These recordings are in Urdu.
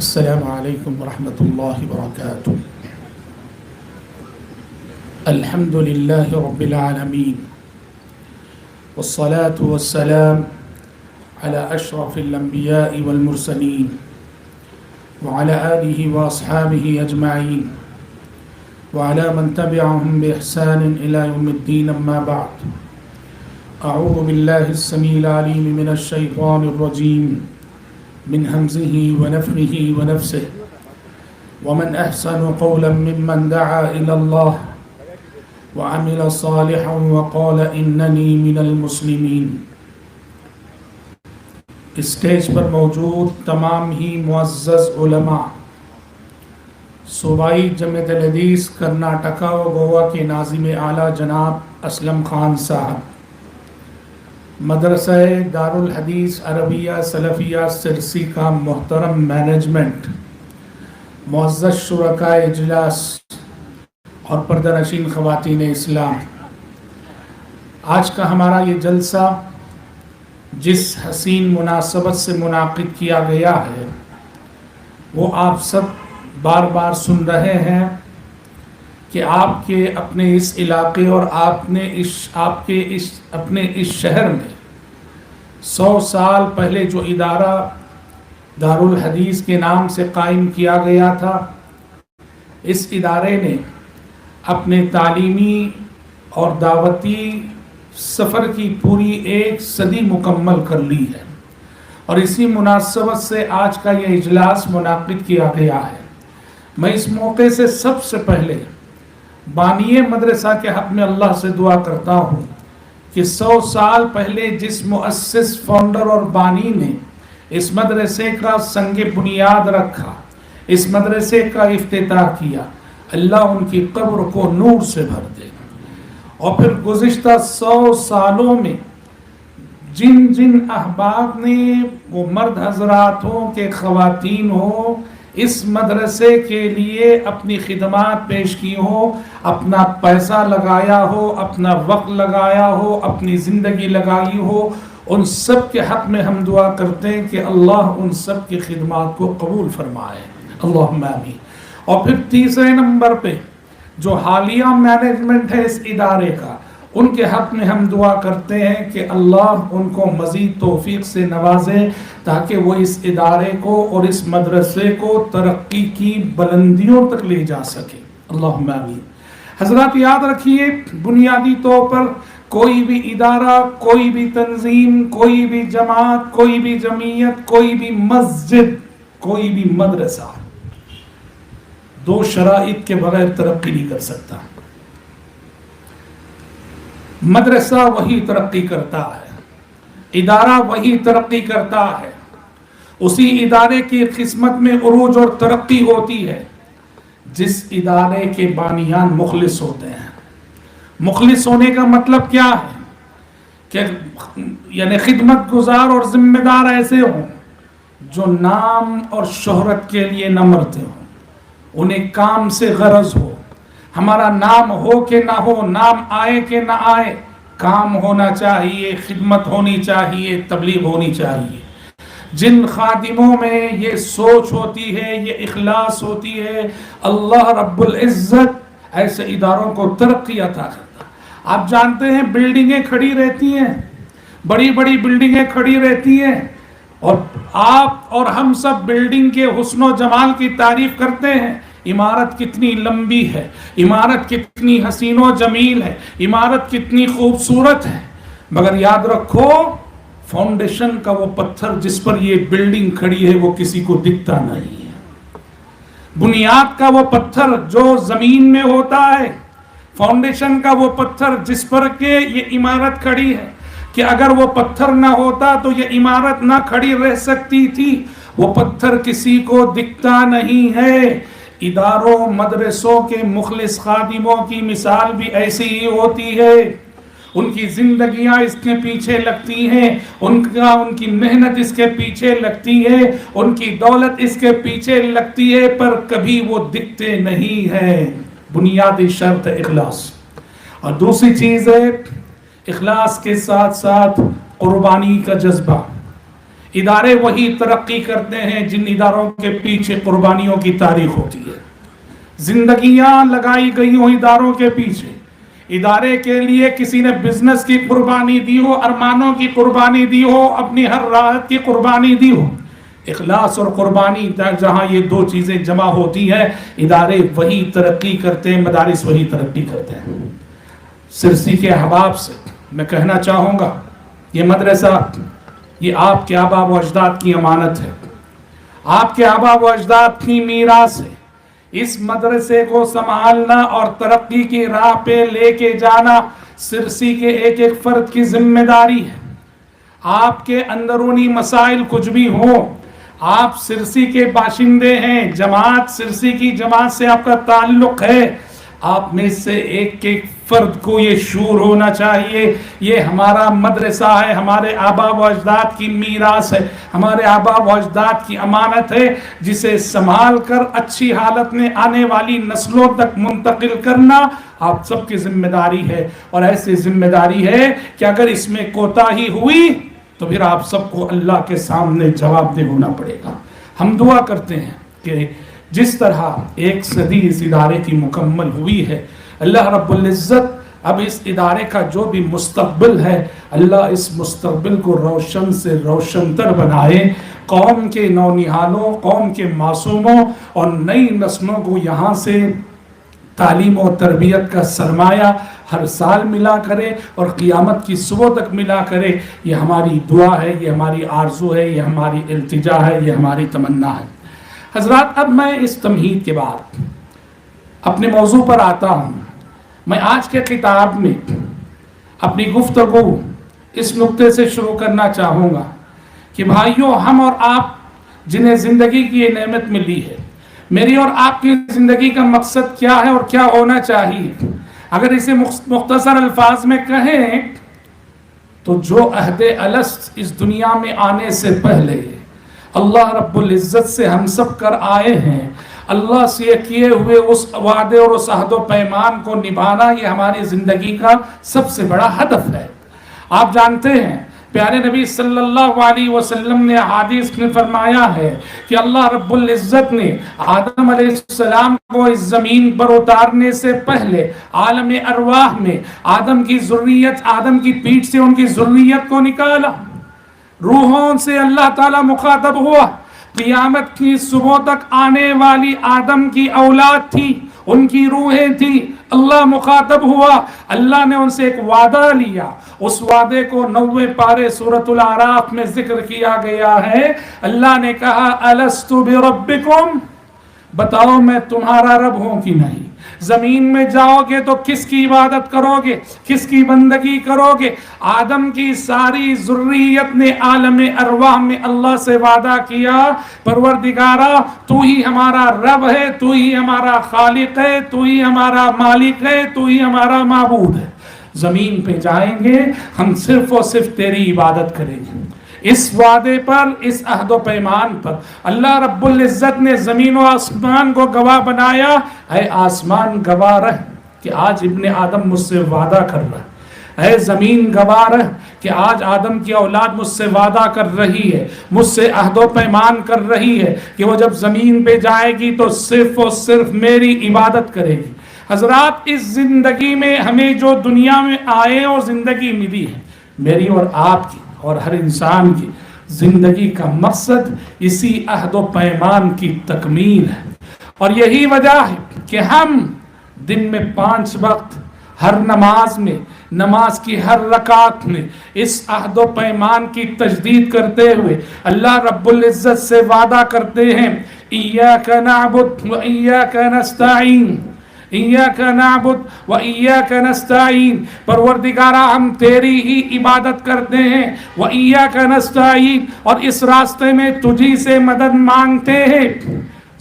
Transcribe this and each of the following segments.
السلام علیکم ورحمۃ اللہ وبرکاتہ۔ الحمد للہ رب العالمین والصلاة والسلام على اشرف الانبیاء والمرسلین وعلى آلہ واصحابہ اجمعین وعلى من تبعهم بإحسان الى يوم الدین، اما بعد۔ اعوذ باللہ السمیع العلیم من الشیطان الرجیم من همزه ونفخه ونفسه ومن أحسن قولا ممن دعا إلى الله وعمل صالحا وقال إنني من المسلمين۔ اسٹیج پر موجود تمام ہی معزز علماء، صوبائی جمعیت الحدیث کرناٹکا و گوا کے ناظم اعلیٰ جناب اسلم خان صاحب، مدرسہ دارالحدیث عربیہ سلفیہ سرسی کا محترم مینجمنٹ، معزز شرکاء اجلاس اور پردہ نشین خواتین اسلام، آج کا ہمارا یہ جلسہ جس حسین مناسبت سے منعقد کیا گیا ہے وہ آپ سب بار بار سن رہے ہیں کہ آپ کے اپنے اس علاقے اور اپنے اس شہر میں 100 سال پہلے جو ادارہ دارالحدیث کے نام سے قائم کیا گیا تھا، اس ادارے نے اپنے تعلیمی اور دعوتی سفر کی پوری 1 صدی مکمل کر لی ہے، اور اسی مناسبت سے آج کا یہ اجلاس منعقد کیا گیا ہے۔ میں اس موقع سے سب سے پہلے بانی مدرسہ کے حق میں اللہ سے دعا کرتا ہوں کہ 100 سال پہلے جس مؤسس، فاؤنڈر اور بانی نے اس مدرسے کا سنگ بنیاد رکھا، اس مدرسے کا افتتاح کیا، اللہ ان کی قبر کو نور سے بھر دے، اور پھر گزشتہ 100 سالوں میں جن جن احباب نے، وہ مرد حضرات ہوں کہ خواتین ہوں، اس مدرسے کے لیے اپنی خدمات پیش کی ہو، اپنا پیسہ لگایا ہو، اپنا وقت لگایا ہو، اپنی زندگی لگائی ہو، ان سب کے حق میں ہم دعا کرتے ہیں کہ اللہ ان سب کی خدمات کو قبول فرمائے، اللہم آمین۔ اور پھر تیسرے نمبر پہ جو حالیہ مینجمنٹ ہے اس ادارے کا، ان کے حق میں ہم دعا کرتے ہیں کہ اللہ ان کو مزید توفیق سے نوازے تاکہ وہ اس ادارے کو اور اس مدرسے کو ترقی کی بلندیوں تک لے جا سکے، اللہم آمین۔ حضرات یاد رکھیے، بنیادی طور پر کوئی بھی ادارہ، کوئی بھی تنظیم، کوئی بھی جماعت، کوئی بھی جمعیت، کوئی بھی مسجد، کوئی بھی مدرسہ 2 شرائط کے بغیر ترقی نہیں کر سکتا۔ مدرسہ وہی ترقی کرتا ہے، ادارہ وہی ترقی کرتا ہے، اسی ادارے کی قسمت میں عروج اور ترقی ہوتی ہے جس ادارے کے بانیان مخلص ہوتے ہیں۔ مخلص ہونے کا مطلب کیا ہے؟ کہ یعنی خدمت گزار اور ذمہ دار ایسے ہوں جو نام اور شہرت کے لیے نہ مرتے ہوں، انہیں کام سے غرض ہو، ہمارا نام ہو کہ نہ ہو، نام آئے کہ نہ آئے، کام ہونا چاہیے، خدمت ہونی چاہیے، تبلیغ ہونی چاہیے۔ جن خادموں میں یہ سوچ ہوتی ہے، یہ اخلاص ہوتی ہے، اللہ رب العزت ایسے اداروں کو ترقی عطا کرتا۔ آپ جانتے ہیں بلڈنگیں کھڑی رہتی ہیں، بڑی بڑی بلڈنگیں کھڑی رہتی ہیں، اور آپ اور ہم سب بلڈنگ کے حسن و جمال کی تعریف کرتے ہیں، عمارت کتنی لمبی ہے، عمارت کتنی حسین و جمیل ہے، عمارت کتنی خوبصورت ہے، مگر یاد رکھو فاؤنڈیشن کا وہ پتھر جس پر یہ بلڈنگ کھڑی ہے وہ کسی کو دکھتا نہیں ہے۔ بنیاد کا وہ پتھر جو زمین میں ہوتا ہے، فاؤنڈیشن کا وہ پتھر جس پر کہ یہ عمارت کھڑی ہے، کہ اگر وہ پتھر نہ ہوتا تو یہ عمارت نہ کھڑی رہ سکتی تھی، وہ پتھر کسی کو دکھتا نہیں ہے۔ اداروں، مدرسوں کے مخلص خادموں کی مثال بھی ایسی ہی ہوتی ہے، ان کی زندگیاں اس کے پیچھے لگتی ہیں، ان کی محنت اس کے پیچھے لگتی ہے، ان کی دولت اس کے پیچھے لگتی ہے، پر کبھی وہ دکھتے نہیں ہیں۔ بنیادی شرط اخلاص، اور دوسری چیز ہے اخلاص کے ساتھ ساتھ قربانی کا جذبہ۔ ادارے وہی ترقی کرتے ہیں جن اداروں کے پیچھے قربانیوں کی تاریخ ہوتی ہے. زندگیاں لگائی گئی ہوں اداروں کے پیچھے. ادارے کے لیے کسی نے بزنس کی قربانی دی ہو، ارمانوں کی قربانی دی ہو، اپنی ہر راحت کی قربانی دی ہو. اخلاص اور قربانی جہاں یہ دو چیزیں جمع ہوتی ہیں، ادارے وہی ترقی کرتے ہیں، مدارس وہی ترقی کرتے ہیں. سرسی کے احباب سے میں کہنا چاہوں گا، یہ مدرسہ یہ آپ کے آبا و اجداد کی امانت ہے، آپ کے آبا و اجداد کی میراث ہے. اس مدرسے کو سنبھالنا اور ترقی کی راہ پہ لے کے جانا سرسی کے ایک ایک فرد کی ذمہ داری ہے. آپ کے اندرونی مسائل کچھ بھی ہوں، آپ سرسی کے باشندے ہیں، جماعت سرسی کی جماعت سے آپ کا تعلق ہے، آپ میں سے ایک ایک فرد کو یہ شعور ہونا چاہیے یہ ہمارا مدرسہ ہے، ہمارے آبا و اجداد کی میراث ہے، ہمارے آبا و اجداد کی امانت ہے، جسے سنبھال کر اچھی حالت میں آنے والی نسلوں تک منتقل کرنا آپ سب کی ذمہ داری ہے. اور ایسی ذمہ داری ہے کہ اگر اس میں کوتاہی ہوئی تو پھر آپ سب کو اللہ کے سامنے جواب دہ ہونا پڑے گا. ہم دعا کرتے ہیں کہ جس طرح ایک صدی اس ادارے کی مکمل ہوئی ہے، اللہ رب العزت اب اس ادارے کا جو بھی مستقبل ہے، اللہ اس مستقبل کو روشن سے روشن تر بنائے. قوم کے نونہالوں، قوم کے معصوموں اور نئی نسلوں کو یہاں سے تعلیم و تربیت کا سرمایہ ہر سال ملا کرے اور قیامت کی صبح تک ملا کرے. یہ ہماری دعا ہے، یہ ہماری آرزو ہے، یہ ہماری التجا ہے، یہ ہماری تمنا ہے. حضرات، اب میں اس تمہید کے بعد اپنے موضوع پر آتا ہوں. میں آج کے خطاب میں اپنی گفتگو اس نقطے سے شروع کرنا چاہوں گا کہ بھائیوں، ہم اور آپ جنہیں زندگی کی یہ نعمت ملی ہے، میری اور آپ کی زندگی کا مقصد کیا ہے اور کیا ہونا چاہیے؟ اگر اسے مختصر الفاظ میں کہیں تو جو عہد الست اس دنیا میں آنے سے پہلے اللہ رب العزت سے ہم سب کر آئے ہیں، اللہ سے کیے ہوئے اس وعدے اور اس عہد و پیمان کو نبھانا یہ ہماری زندگی کا سب سے بڑا ہدف ہے. آپ جانتے ہیں پیارے نبی صلی اللہ علیہ وسلم نے حدیث میں فرمایا ہے کہ اللہ رب العزت نے آدم علیہ السلام کو اس زمین پر اتارنے سے پہلے عالم ارواح میں آدم کی ذریت، آدم کی پیٹھ سے ان کی ذریت کو نکالا. روحوں سے اللہ تعالیٰ مخاطب ہوا. قیامت کی صبح تک آنے والی آدم کی اولاد تھی، ان کی روحیں تھی. اللہ مخاطب ہوا، اللہ نے ان سے ایک وعدہ لیا. اس وعدے کو 90 پارے سورۃ الاعراف میں ذکر کیا گیا ہے. اللہ نے کہا الست بربکم، بتاؤ میں تمہارا رب ہوں کہ نہیں؟ زمین میں جاؤ گے تو کس کی عبادت کرو گے، کس کی بندگی کرو گے؟ آدم کی ساری ذریت نے عالم ارواح میں اللہ سے وعدہ کیا، پروردگارا تو ہی ہمارا رب ہے، تو ہی ہمارا خالق ہے، تو ہی ہمارا مالک ہے، تو ہی ہمارا معبود ہے. زمین پہ جائیں گے ہم صرف اور صرف تیری عبادت کریں گے. اس وعدے پر، اس عہد و پیمان پر اللہ رب العزت نے زمین و آسمان کو گواہ بنایا. اے آسمان گواہ رہ کہ آج ابن آدم مجھ سے وعدہ کر رہا ہے، اے زمین گواہ رہ کہ آج آدم کی اولاد مجھ سے وعدہ کر رہی ہے، مجھ سے عہد و پیمان کر رہی ہے کہ وہ جب زمین پہ جائے گی تو صرف اور صرف میری عبادت کرے گی. حضرات، اس زندگی میں ہمیں جو دنیا میں آئے اور زندگی ملی ہے، میری اور آپ کی اور ہر انسان کی زندگی کا مقصد اسی عہد و پیمان کی تکمیل ہے. اور یہی وجہ ہے کہ ہم دن میں 5 وقت ہر نماز میں، نماز کی ہر رکعت میں اس عہد و پیمان کی تجدید کرتے ہوئے اللہ رب العزت سے وعدہ کرتے ہیں ایاک نعبد و ایاک نستعین، ایاک نعبد و ایاک نستعین، پروردگارہ ہم تیری ہی عبادت کرتے ہیں، و ایاک نستعین، اور اس راستے میں تجھی سے مدد مانگتے ہیں.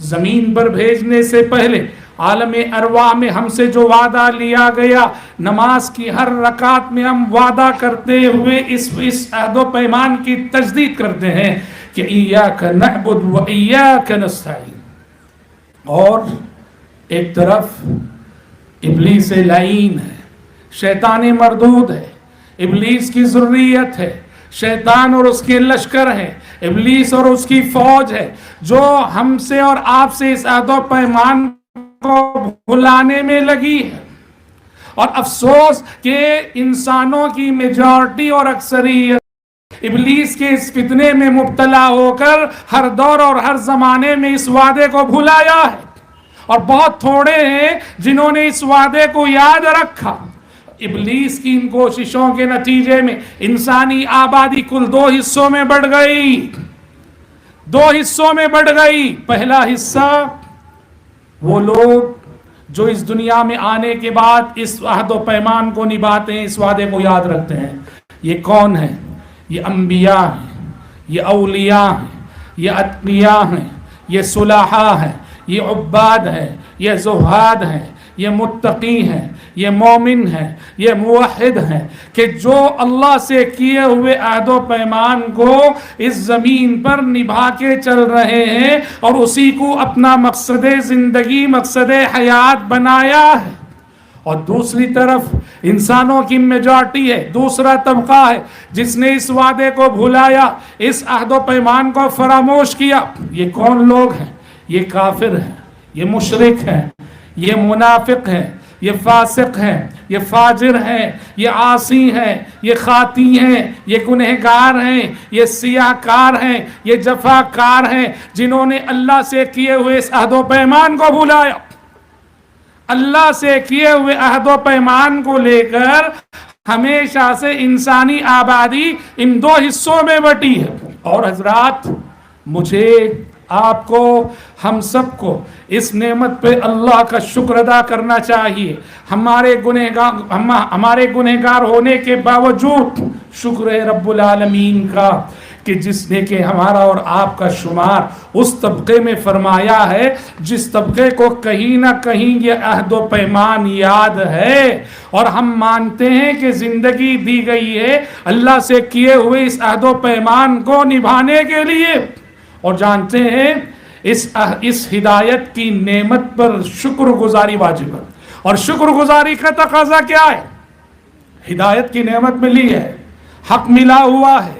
زمین پر بھیجنے سے پہلے عالم ارواح میں ہم سے جو وعدہ لیا گیا، نماز کی ہر رکعت میں ہم وعدہ کرتے ہوئے اس عہد و پیمان کی تجدید کرتے ہیں کہ ایاک نعبد و ایاک نستعین. اور ایک طرف ابلیس لعین ہے، شیطان مردود ہے، ابلیس کی ذریت ہے، شیطان اور اس کے لشکر ہیں. ابلیس اور اس کی فوج ہے جو ہم سے اور آپ سے اس عہد و پیمان کو بھلانے میں لگی ہے. اور افسوس کہ انسانوں کی میجورٹی اور اکثریت ابلیس کے اس فتنے میں مبتلا ہو کر ہر دور اور ہر زمانے میں اس وعدے کو بھلایا ہے، اور بہت تھوڑے ہیں جنہوں نے اس وعدے کو یاد رکھا. ابلیس کی ان کوششوں کے نتیجے میں انسانی آبادی کل 2 حصوں میں بڑھ گئی. 2 حصوں میں بڑھ گئی. پہلا حصہ وہ لوگ جو اس دنیا میں آنے کے بعد اس عہد و پیمان کو نبھاتے ہیں، اس وعدے کو یاد رکھتے ہیں. یہ کون ہیں؟ یہ انبیاء ہیں، یہ اولیاء ہیں، یہ اتقیاء ہیں، یہ صلحاء ہیں، یہ عباد ہیں، یہ زہاد ہیں، یہ متقی ہیں، یہ مومن ہیں، یہ موحد ہیں، کہ جو اللہ سے کیے ہوئے عہد و پیمان کو اس زمین پر نبھا کے چل رہے ہیں اور اسی کو اپنا مقصد زندگی، مقصد حیات بنایا ہے. اور دوسری طرف انسانوں کی میجورٹی ہے، دوسرا طبقہ ہے جس نے اس وعدے کو بھلایا، اس عہد و پیمان کو فراموش کیا. یہ کون لوگ ہیں؟ یہ کافر ہیں، یہ مشرک ہیں، یہ منافق ہیں، یہ فاسق ہیں، یہ فاجر ہیں، یہ عاصی ہیں، یہ خاطی ہیں، یہ گنہگار ہیں، یہ سیاہکار ہیں، یہ جفاکار ہیں، جنہوں نے اللہ سے کیے ہوئے اس عہد و پیمان کو بھلایا. اللہ سے کیے ہوئے عہد و پیمان کو لے کر ہمیشہ سے انسانی آبادی ان 2 حصوں میں بٹی ہے. اور حضرات، مجھے، آپ کو، ہم سب کو اس نعمت پہ اللہ کا شکر ادا کرنا چاہیے. ہمارے گنہگار ہونے کے باوجود شکر ہے رب العالمین کا کہ جس نے کہ ہمارا اور آپ کا شمار اس طبقے میں فرمایا ہے جس طبقے کو کہیں نہ کہیں یہ عہد و پیمان یاد ہے، اور ہم مانتے ہیں کہ زندگی دی گئی ہے اللہ سے کیے ہوئے اس عہد و پیمان کو نبھانے کے لیے. اور جانتے ہیں اس ہدایت کی نعمت پر شکر گزاری واجب ہے. اور شکر گزاری کا تقاضا کیا ہے؟ ہدایت کی نعمت ملی ہے، حق ملا ہوا ہے،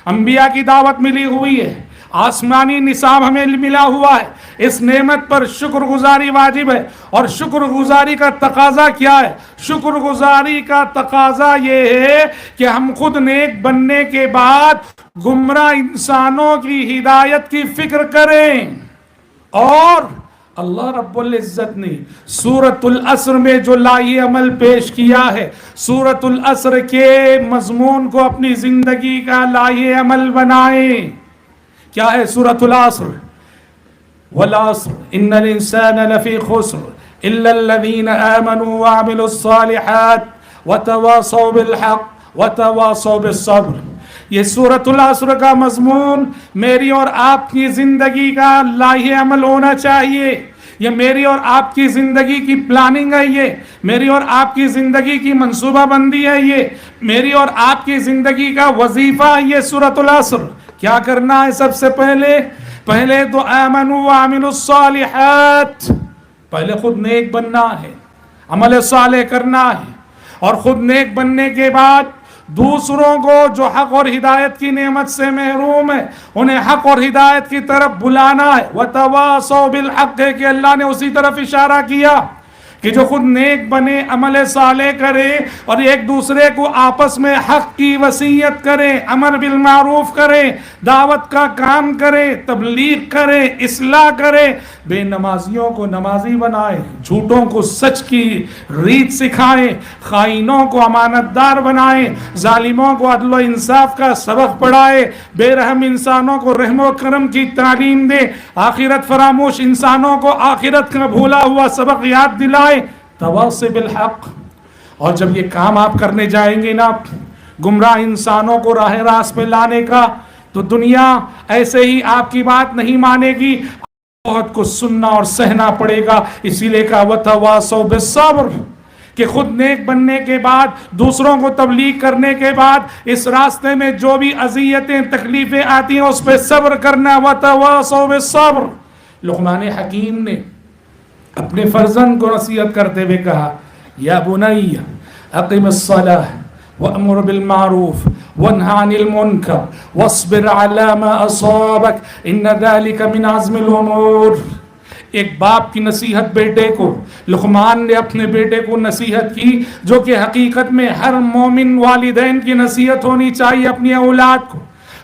انبیاء کی دعوت ملی ہوئی ہے، آسمانی نصاب ہمیں ملا ہوا ہے. اس نعمت پر شکر گزاری واجب ہے. اور شکر گزاری کا تقاضا کیا ہے؟ شکر گزاری کا تقاضا یہ ہے کہ ہم خود نیک بننے کے بعد گمراہ انسانوں کی ہدایت کی فکر کریں. اور اللہ رب العزت نے سورۃ العصر میں جو لائحہ عمل پیش کیا ہے، سورۃ العصر کے مضمون کو اپنی زندگی کا لائحہ عمل بنائیں. کیا ہے سورۃ العصر؟ والعصر ان الانسان لفی خسر الا الذین آمنوا وعملوا الصالحات وتواصوا بالحق وتواصوا بالصبر. یہ سورۃ العصر کا مضمون میری اور آپ کی زندگی کا لائحہ عمل ہونا چاہیے. یہ میری اور آپ کی زندگی کی پلاننگ ہے، یہ میری اور آپ کی زندگی کی منصوبہ بندی ہے، یہ میری اور آپ کی زندگی کا وظیفہ ہے. یہ سورۃ العصر کیا کرنا ہے؟ سب سے پہلے تو آمنوا وعملوا الصالحات، پہلے خود نیک بننا ہے، عمل صالح کرنا ہے. اور خود نیک بننے کے بعد دوسروں کو جو حق اور ہدایت کی نعمت سے محروم ہے انہیں حق اور ہدایت کی طرف بلانا ہے. وَتَوَاصَوْا بِالْحَقِّ کہ اللہ نے اسی طرف اشارہ کیا کہ جو خود نیک بنے، عمل صالح کرے اور ایک دوسرے کو آپس میں حق کی وصیت کرے، امر بالمعروف کرے، دعوت کا کام کرے، تبلیغ کرے، اصلاح کرے، بے نمازیوں کو نمازی بنائے، جھوٹوں کو سچ کی ریت سکھائے، خائنوں کو امانت دار بنائے، ظالموں کو عدل و انصاف کا سبق پڑھائے، بے رحم انسانوں کو رحم و کرم کی تعلیم دے، آخرت فراموش انسانوں کو آخرت کا بھولا ہوا سبق یاد دلائے. تواصی بالحق. اور جب یہ کام آپ کرنے جائیں گے نا گمراہ انسانوں کو راہ راست پہ لانے کا، تو دنیا ایسے ہی آپ کی بات نہیں مانے گی، بہت کچھ سننا اور سہنا پڑے گا. اسی لیے کہا وتواصوا بالصبر کہ خود نیک بننے کے بعد، دوسروں کو تبلیغ کرنے کے بعد اس راستے میں جو بھی اذیتیں تکلیفیں آتی ہیں اس پہ صبر کرنا. وتواصوا بالصبر. لقمان حکیم نے اپنے فرزند کو نصیحت کرتے ہوئے کہا یا بنی اقم الصلاۃ وأمر بالمعروف وانهى عن المنكر واصبر على ما أصابك إن ذلك من عزم الأمور. ایک باپ کی نصیحت بیٹے کو، لقمان نے اپنے بیٹے کو نصیحت کی جو کہ حقیقت میں ہر مومن والدین کی نصیحت ہونی چاہیے اپنی اولاد کو،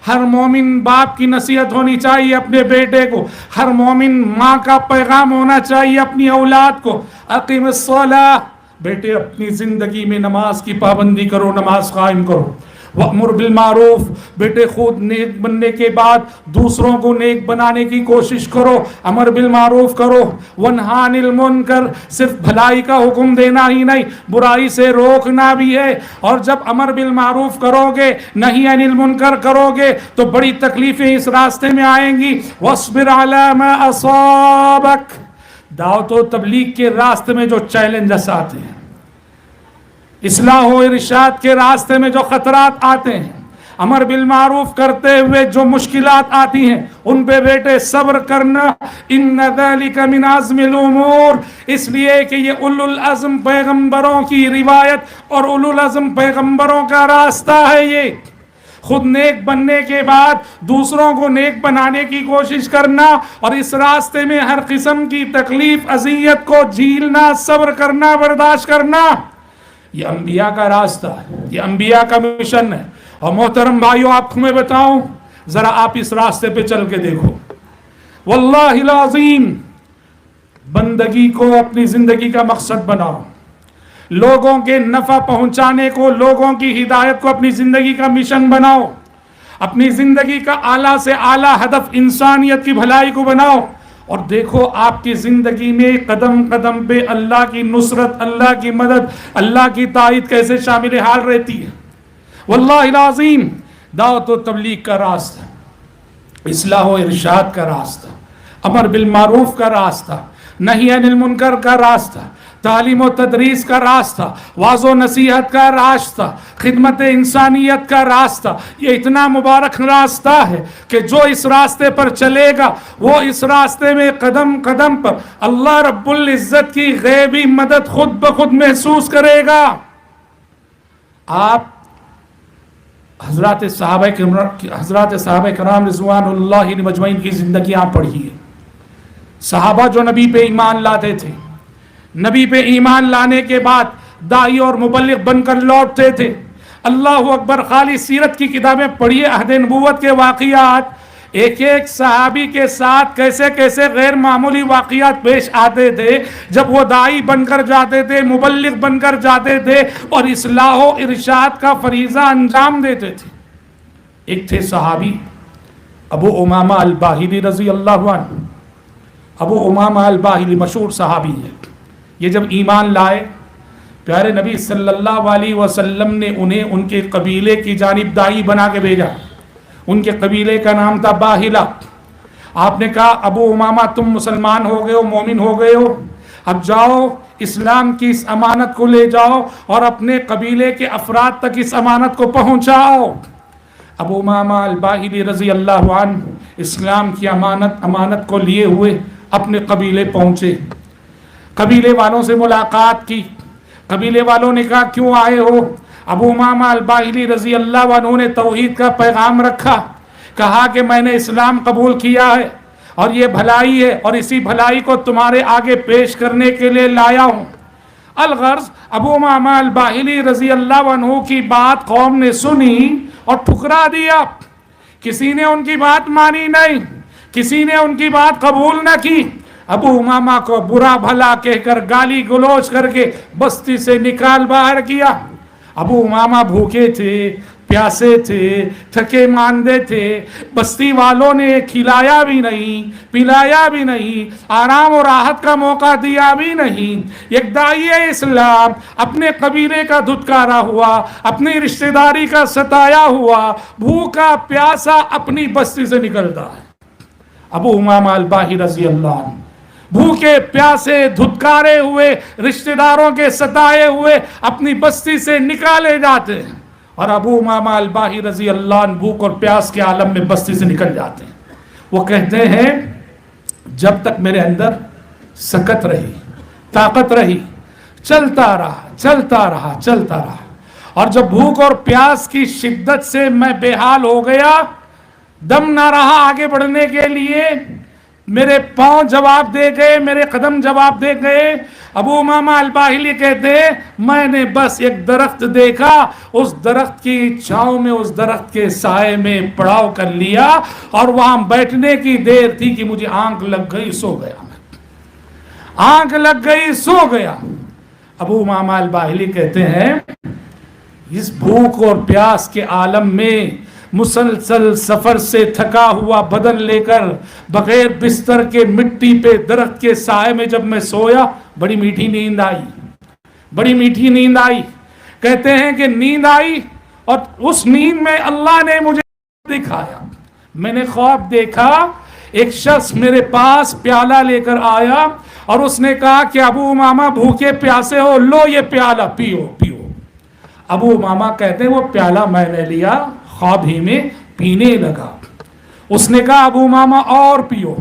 ہر مومن باپ کی نصیحت ہونی چاہیے اپنے بیٹے کو، ہر مومن ماں کا پیغام ہونا چاہیے اپنی اولاد کو. اقیم الصلاۃ، بیٹے اپنی زندگی میں نماز کی پابندی کرو، نماز قائم کرو. وَأْمُرْ بِالْمَعْرُوفِ، بیٹے خود نیک بننے کے بعد دوسروں کو نیک بنانے کی کوشش کرو، امر بالمعروف کرو. وَانْهَىٰ عَنِ الْمُنْكَرِ، صرف بھلائی کا حکم دینا ہی نہیں، برائی سے روکنا بھی ہے. اور جب امر بالمعروف کرو گے، نہی عن المنکر کرو گے تو بڑی تکلیفیں اس راستے میں آئیں گی. وَاصْبِرْ عَلَىٰ مَا أَصَابَكَ، دعوت و تبلیغ کے راستے میں جو چیلنجز آتے ہیں، اصلاح و ارشاد کے راستے میں جو خطرات آتے ہیں، امر بالمعروف کرتے ہوئے جو مشکلات آتی ہیں، ان پہ بیٹے صبر کرنا. ان ذلک من عزم الامور، اس لیے کہ یہ اولو العزم پیغمبروں کی روایت اور اولو العزم پیغمبروں کا راستہ ہے. یہ خود نیک بننے کے بعد دوسروں کو نیک بنانے کی کوشش کرنا اور اس راستے میں ہر قسم کی تکلیف اذیت کو جھیلنا، صبر کرنا، برداشت کرنا، یہ انبیاء کا راستہ ہے، یہ انبیاء کا مشن ہے. اور محترم بھائیو، آپ کو میں بتاؤں، ذرا آپ اس راستے پہ چل کے دیکھو. واللہ العظیم، بندگی کو اپنی زندگی کا مقصد بناؤ، لوگوں کے نفع پہنچانے کو، لوگوں کی ہدایت کو اپنی زندگی کا مشن بناؤ، اپنی زندگی کا اعلیٰ سے اعلیٰ ہدف انسانیت کی بھلائی کو بناؤ. اور دیکھو آپ کی زندگی میں قدم قدم پہ اللہ کی نصرت، اللہ کی مدد، اللہ کی تائید کیسے شامل حال رہتی ہے. واللہ العظیم، دعوت و تبلیغ کا راستہ، اصلاح و ارشاد کا راستہ، امر بالمعروف کا راستہ، نہی عن المنکر کا راستہ، تعلیم و تدریس کا راستہ، واعظ و نصیحت کا راستہ، خدمت انسانیت کا راستہ، یہ اتنا مبارک راستہ ہے کہ جو اس راستے پر چلے گا وہ اس راستے میں قدم قدم پر اللہ رب العزت کی غیبی مدد خود بخود محسوس کرے گا. آپ حضرات صحابہ کرام رضوان اللہ مجمعین کی زندگیاں پڑھیے. صحابہ جو نبی پہ ایمان لاتے تھے، نبی پہ ایمان لانے کے بعد داعی اور مبلغ بن کر لوٹتے تھے. اللہ اکبر، خالی سیرت کی کتابیں پڑھیے، عہد نبوت کے واقعات، ایک ایک صحابی کے ساتھ کیسے کیسے غیر معمولی واقعات پیش آتے تھے جب وہ داعی بن کر جاتے تھے، مبلغ بن کر جاتے تھے اور اصلاح و ارشاد کا فریضہ انجام دیتے تھے. ایک تھے صحابی ابو امامہ الباہلی رضی اللہ عنہ. ابو امامہ الباہلی مشہور صحابی ہیں. یہ جب ایمان لائے، پیارے نبی صلی اللہ علیہ وسلم نے انہیں ان کے قبیلے کی جانب داعی بنا کے بھیجا. ان کے قبیلے کا نام تھا باہلہ. آپ نے کہا ابو امامہ تم مسلمان ہو گئے ہو، مومن ہو گئے ہو، اب جاؤ اسلام کی اس امانت کو لے جاؤ اور اپنے قبیلے کے افراد تک اس امانت کو پہنچاؤ. ابو امامہ الباہلی رضی اللہ عنہ اسلام کی امانت کو لیے ہوئے اپنے قبیلے پہنچے. قبیلے والوں سے ملاقات کی. قبیلے والوں نے کہا کیوں آئے ہو؟ ابو امامہ الباہلی رضی اللہ عنہ نے توحید کا پیغام رکھا، کہا کہ میں نے اسلام قبول کیا ہے اور یہ بھلائی ہے اور اسی بھلائی کو تمہارے آگے پیش کرنے کے لیے لایا ہوں. الغرض ابو امامہ الباہلی رضی اللہ عنہ کی بات قوم نے سنی اور ٹھکرا دیا. کسی نے ان کی بات مانی نہیں، کسی نے ان کی بات قبول نہ کی. ابو امامہ کو برا بھلا کہہ کر، گالی گلوچ کر کے بستی سے نکال باہر کیا. ابو امامہ بھوکے تھے، پیاسے تھے، تھکے ماندے تھے. بستی والوں نے کھلایا بھی نہیں، پلایا بھی نہیں، آرام و راحت کا موقع دیا بھی نہیں. ایک داعی اسلام اپنے قبیلے کا دھتکارا ہوا، اپنی رشتہ داری کا ستایا ہوا، بھوکا پیاسا اپنی بستی سے نکلتا ہے. ابو امامہ الباہلی رضی اللہ عنہ بھوکے پیاسے دھتکارے ہوئے، رشتہ داروں کے ستائے ہوئے اپنی بستی سے نکالے جاتے ہیں. اور ابو امامہ الباہلی رضی اللہ عنہ بھوک اور پیاس کے عالم میں بستی سے نکل جاتے ہیں. وہ کہتے ہیں جب تک میرے اندر سکت رہی، طاقت رہی، چلتا رہا. اور جب بھوک اور پیاس کی شدت سے میں بے حال ہو گیا، دم نہ رہا آگے بڑھنے کے لیے، میرے پاؤں جواب دے گئے، میرے قدم جواب دے گئے۔ ابو امامہ الباہلی کہتے ہیں میں نے بس ایک درخت دیکھا، اس درخت کی چھاؤں میں، اس درخت کے سائے میں پڑاؤ کر لیا، اور وہاں بیٹھنے کی دیر تھی کہ مجھے آنکھ لگ گئی، سو گیا، آنکھ لگ گئی، سو گیا۔ ابو امامہ الباہلی کہتے ہیں اس بھوک اور پیاس کے عالم میں مسلسل سفر سے تھکا ہوا بدن لے کر بغیر بستر کے مٹی پہ درخت کے سائے میں جب میں سویا، بڑی میٹھی نیند آئی، بڑی میٹھی نیند آئی۔ کہتے ہیں کہ نیند آئی اور اس نیند میں اللہ نے مجھے دکھایا، میں نے خواب دیکھا، ایک شخص میرے پاس پیالہ لے کر آیا اور اس نے کہا کہ ابو امامہ بھوکے پیاسے ہو، لو یہ پیالہ پیو پیو۔ ابو امامہ کہتے ہیں وہ پیالہ میں نے لیا، خواب ہی میں پینے لگا۔ اس نے کہا ابو امامہ اور پیو،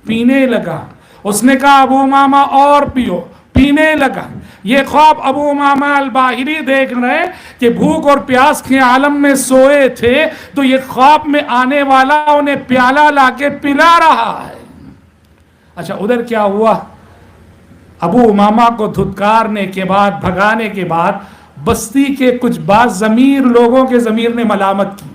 پینے لگا۔ اس نے کہا ابو امامہ اور پیو، پینے لگا۔ یہ خواب ابو امامہ الباہلی دیکھ رہے کہ بھوک اور پیاس کے عالم میں سوئے تھے، تو یہ خواب میں آنے والا انہیں پیالہ لا کے پلا رہا ہے۔ اچھا ادھر کیا ہوا؟ ابو امامہ کو دھتکارنے کے بعد، بھگانے کے بعد، بستی کے کچھ بعض ضمیر لوگوں کے ضمیر نے ملامت کی،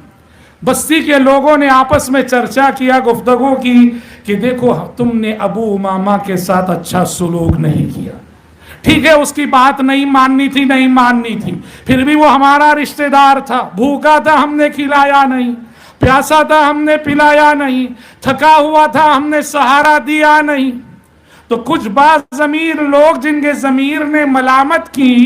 بستی کے لوگوں نے آپس میں چرچا کیا، گفتگو کی کہ دیکھو تم نے ابو امامہ کے ساتھ اچھا سلوک نہیں کیا۔ ٹھیک ہے اس کی بات نہیں ماننی تھی، نہیں ماننی تھی، پھر بھی وہ ہمارا رشتہ دار تھا، بھوکا تھا ہم نے کھلایا نہیں، پیاسا تھا ہم نے پلایا نہیں، تھکا ہوا تھا ہم نے سہارا دیا نہیں۔ تو کچھ بعض ضمیر لوگ جن کے ضمیر نے ملامت کی،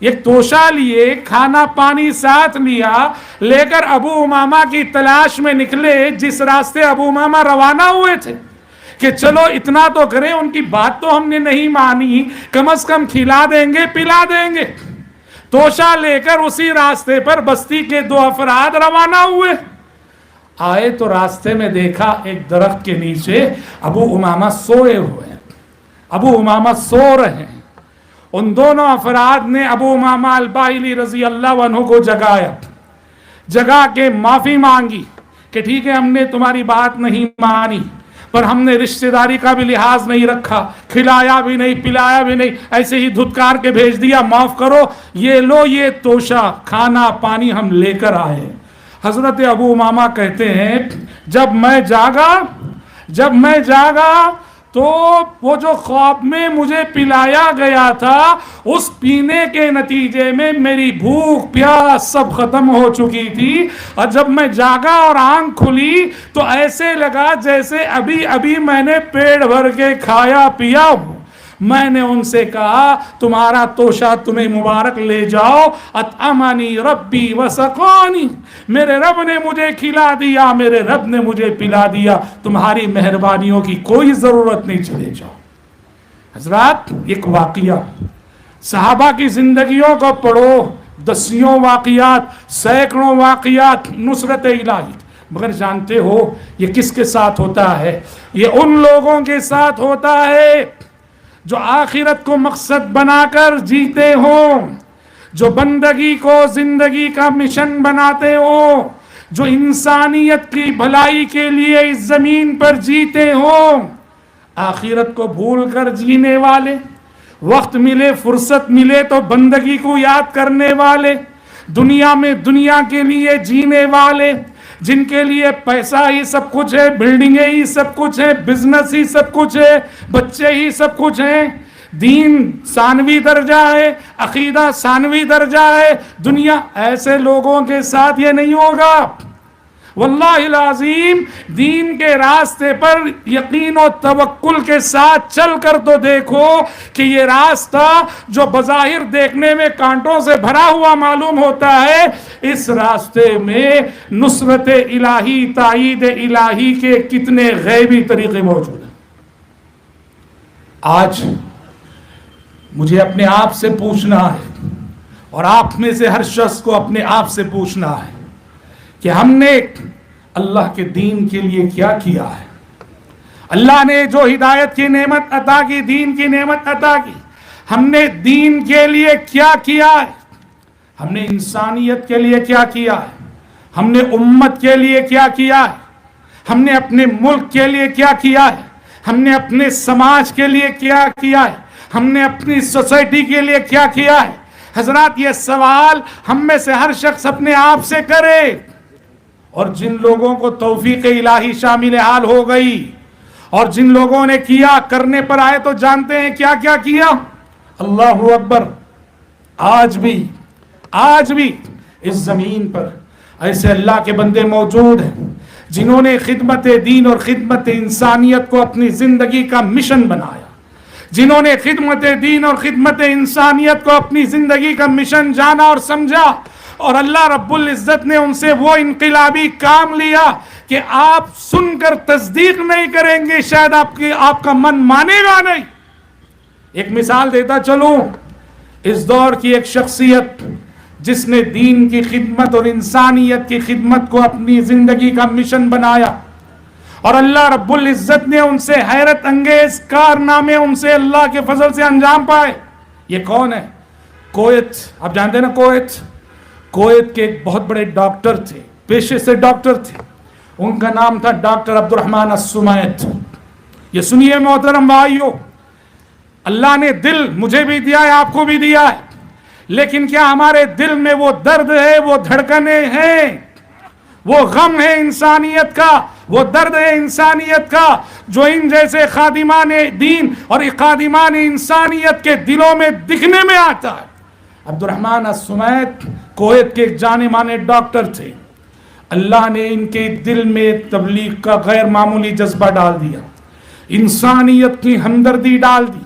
ایک توشہ لیے، کھانا پانی ساتھ لیا، لے کر ابو امامہ کی تلاش میں نکلے، جس راستے ابو امامہ روانہ ہوئے تھے کہ چلو اتنا تو کریں، ان کی بات تو ہم نے نہیں مانی، کم از کم کھلا دیں گے، پلا دیں گے۔ توشہ لے کر اسی راستے پر بستی کے دو افراد روانہ ہوئے۔ آئے تو راستے میں دیکھا ایک درخت کے نیچے ابو امامہ سوئے ہوئے ہیں، ابو امامہ سو رہے ہیں۔ ان دونوں افراد نے ابو امامہ الباہلی رضی اللہ عنہ کو جگایا، جگا کے معافی مانگی کہ ٹھیک ہے ہم نے تمہاری بات نہیں مانی، پر ہم نے رشتہ داری کا بھی لحاظ نہیں رکھا، کھلایا بھی نہیں، پلایا بھی نہیں، ایسے ہی دھتکار کے بھیج دیا، معاف کرو، یہ لو یہ توشہ، کھانا پانی ہم لے کر آئے۔ حضرت ابو امامہ کہتے ہیں جب میں جاگا تو وہ جو خواب میں مجھے پلایا گیا تھا، اس پینے کے نتیجے میں میری بھوک پیاس سب ختم ہو چکی تھی، اور جب میں جاگا اور آنکھ کھلی تو ایسے لگا جیسے ابھی ابھی میں نے پیٹ بھر کے کھایا پیا ہوں۔ میں نے ان سے کہا تمہارا توشہ تمہیں مبارک، لے جاؤ، اطعمنی ربی وسقانی، میرے رب نے مجھے کھلا دیا، میرے رب نے مجھے پلا دیا، تمہاری مہربانیوں کی کوئی ضرورت نہیں، چلے جاؤ۔ حضرات ایک واقعہ، صحابہ کی زندگیوں کو پڑھو، دسیوں واقعات، سینکڑوں واقعات، نصرت الہی، مگر جانتے ہو یہ کس کے ساتھ ہوتا ہے؟ یہ ان لوگوں کے ساتھ ہوتا ہے جو آخرت کو مقصد بنا کر جیتے ہوں، جو بندگی کو زندگی کا مشن بناتے ہوں، جو انسانیت کی بھلائی کے لیے اس زمین پر جیتے ہوں، آخرت کو بھول کر جینے والے، وقت ملے فرصت ملے تو بندگی کو یاد کرنے والے، دنیا میں دنیا کے لیے جینے والے، جن کے لیے پیسہ ہی سب کچھ ہے، بلڈنگیں ہی سب کچھ ہے، بزنس ہی سب کچھ ہے، بچے ہی سب کچھ ہیں، دین ثانوی درجہ ہے، عقیدہ ثانوی درجہ ہے، دنیا، ایسے لوگوں کے ساتھ یہ نہیں ہوگا۔ واللہ العظیم دین کے راستے پر یقین و توکل کے ساتھ چل کر تو دیکھو کہ یہ راستہ جو بظاہر دیکھنے میں کانٹوں سے بھرا ہوا معلوم ہوتا ہے، اس راستے میں نصرت الہی، تائید الہی کے کتنے غیبی طریقے موجود ہیں۔ آج مجھے اپنے آپ سے پوچھنا ہے، اور آپ میں سے ہر شخص کو اپنے آپ سے پوچھنا ہے کہ ہم نے اللہ کے دین کے لیے کیا کیا ہے؟ اللہ نے جو ہدایت کی نعمت عطا کی، دین کی نعمت عطا کی، ہم نے دین کے لیے کیا کیا ہے؟ ہم نے انسانیت کے لیے کیا کیا ہے، ہم نے امت کے لیے کیا کیا ہے، ہم نے اپنے ملک کے لیے کیا کیا ہے، ہم نے اپنے سماج کے لیے کیا کیا ہے، ہم نے اپنی سوسائٹی کے لیے کیا کیا ہے۔ حضرات یہ سوال ہم میں سے ہر شخص اپنے آپ سے کرے، اور جن لوگوں کو توفیق الہی شامل حال ہو گئی اور جن لوگوں نے کیا، کرنے پر آئے تو جانتے ہیں کیا کیا کیا۔ اللہ اکبر۔ آج بھی اس زمین پر ایسے اللہ کے بندے موجود ہیں جنہوں نے خدمت دین اور خدمت انسانیت کو اپنی زندگی کا مشن بنایا، جنہوں نے خدمت دین اور خدمت انسانیت کو اپنی زندگی کا مشن جانا اور سمجھا، اور اللہ رب العزت نے ان سے وہ انقلابی کام لیا کہ آپ سن کر تصدیق نہیں کریں گے، شاید آپ کا من مانے گا نہیں۔ ایک مثال دیتا چلوں، اس دور کی ایک شخصیت جس نے دین کی خدمت اور انسانیت کی خدمت کو اپنی زندگی کا مشن بنایا، اور اللہ رب العزت نے ان سے حیرت انگیز کارنامے ان سے اللہ کے فضل سے انجام پائے۔ یہ کون ہے؟ کویت۔ آپ جانتے ہیں نا کویت کے ایک بہت بڑے ڈاکٹر تھے، پیشے سے ڈاکٹر تھے، ان کا نام تھا ڈاکٹر عبد الرحمن السمیت۔ یہ سنیے محترم بھائیو، اللہ نے دل مجھے بھی دیا ہے، آپ کو بھی دیا ہے، لیکن کیا ہمارے دل میں وہ درد ہے، وہ دھڑکنے ہیں، وہ غم ہے انسانیت کا، وہ درد ہے انسانیت کا جو ان جیسے خادمان دین اور خادمان انسانیت کے دلوں میں دکھنے میں آتا ہے؟ عبد الرحمن السمیت کویت کے جانے مانے ڈاکٹر تھے۔ اللہ نے ان کے دل میں تبلیغ کا غیر معمولی جذبہ ڈال دیا، انسانیت کی ہمدردی ڈال دی،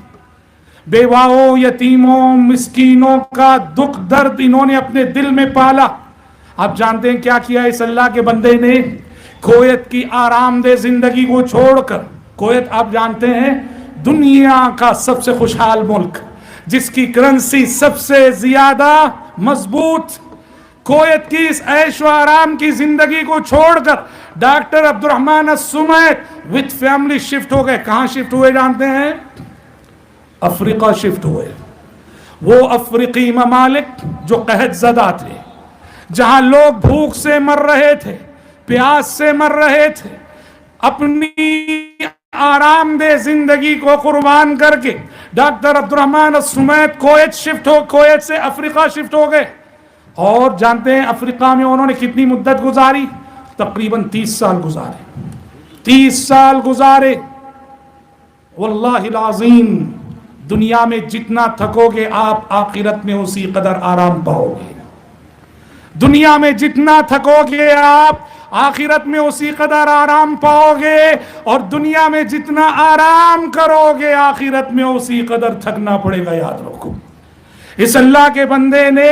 بیواؤں، یتیموں، مسکینوں کا دکھ درد انہوں نے اپنے دل میں پالا۔ آپ جانتے ہیں کیا کیا اس اللہ کے بندے نے؟ کویت کی آرام دہ زندگی کو چھوڑ کر، کویت آپ جانتے ہیں دنیا کا سب سے خوشحال ملک، جس کی کرنسی سب سے زیادہ مضبوط، کویت کی اس عیش و آرام کی زندگی کو چھوڑ کر ڈاکٹر عبد الرحمن السمیت وتھ فیملی شفٹ ہو گئے۔ کہاں شفٹ ہوئے جانتے ہیں؟ افریقہ شفٹ ہوئے۔ وہ افریقی ممالک جو قحط زدہ تھے، جہاں لوگ بھوک سے مر رہے تھے، پیاس سے مر رہے تھے، اپنی آرام دہ زندگی کو قربان کر کے ڈاکٹر عبد الرحمن السمیت کویت سے افریقہ شفٹ ہو گئے۔ اور جانتے ہیں افریقہ میں انہوں نے کتنی مدت گزاری؟ تقریباً 30 سال گزارے۔ 30 سال گزارے۔ واللہ العظیم دنیا میں جتنا تھکو گے آپ آخرت میں اسی قدر آرام پاؤ گے۔ دنیا میں جتنا تھکو گے آپ آخرت میں اسی قدر آرام پاؤ گے، اور دنیا میں جتنا آرام کرو گے آخرت میں اسی قدر تھکنا پڑے گا، یاد رکھو۔ اس اللہ کے بندے نے